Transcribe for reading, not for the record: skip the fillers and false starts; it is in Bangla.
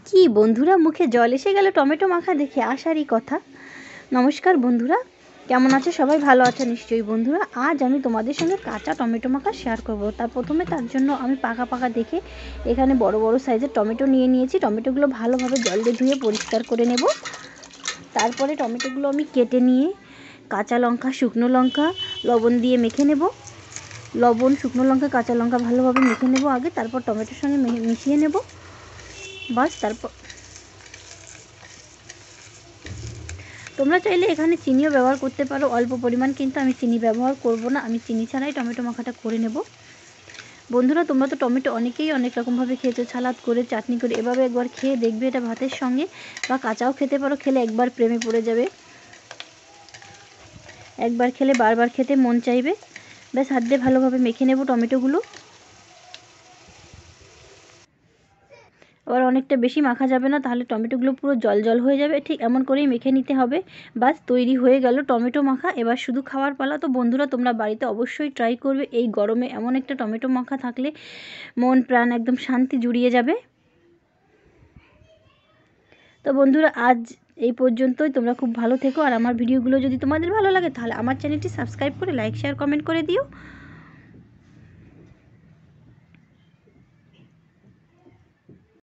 কি বন্ধুরা, মুখে জল এসে গেল টমেটো মাখা দেখে, আসারই কথা। নমস্কার বন্ধুরা, কেমন আছে সবাই? ভালো আছে নিশ্চয়ই। বন্ধুরা, আজ আমি তোমাদের সঙ্গে কাঁচা টমেটো মাখা শেয়ার করব। তার জন্য আমি পাকা পাকা দেখে এখানে বড় বড় সাইজের টমেটো নিয়ে নিয়েছি। টমেটোগুলো ভালোভাবে জল দিয়ে ধুয়ে পরিষ্কার করে নেব। তারপরে টমেটোগুলো আমি কেটে নিয়ে কাঁচা লঙ্কা, শুকনো লঙ্কা, লবণ দিয়ে মেখে নেব। লবণ, শুকনো লঙ্কা, কাঁচা লঙ্কা ভালোভাবে মেখে নেব আগে, তারপর টমেটোর সঙ্গে মিশিয়ে নেব। বাস, তারপর তোমরা চাইলে এখানে চিনিও ব্যবহার করতে পারো অল্প পরিমাণ, কিন্তু আমি চিনি ব্যবহার করব না। আমি চিনি ছাড়াই টমেটো মাখাটা করে নেব। বন্ধুরা, তোমরা তো টমেটো অনেকেই অনেক রকমভাবে খেয়েছো, সালাদ করে, চাটনি করে। এভাবে একবার খেয়ে দেখবে, এটা ভাতের সঙ্গে বা কাঁচাও খেতে পারো। খেলে একবার প্রেমে পড়ে যাবে, একবার খেলে বারবার খেতে মন চাইবে। ব্যাস, হাত দিয়ে ভালোভাবে মেখে নেব টমেটোগুলো। আবার অনেকটা বেশি মাখা যাবে না, তাহলে টমেটোগুলো পুরো জল জল হয়ে যাবে। ঠিক এমন করেই মেখে নিতে হবে। বাস, তৈরি হয়ে গেল টমেটো মাখা। এবার শুধু খাওয়ার পালা। তো বন্ধুরা, তোমরা বাড়িতে অবশ্যই ট্রাই করবে। এই গরমে এমন একটা টমেটো মাখা থাকলে মন প্রাণ একদম শান্তি জুড়িয়ে যাবে। তো বন্ধুরা, আজ এই পর্যন্তই। তোমরা খুব ভালো থেকো। আর আমার ভিডিওগুলো যদি তোমাদের ভালো লাগে, তাহলে আমার চ্যানেলটি সাবস্ক্রাইব করে লাইক, শেয়ার, কমেন্ট করে দিও।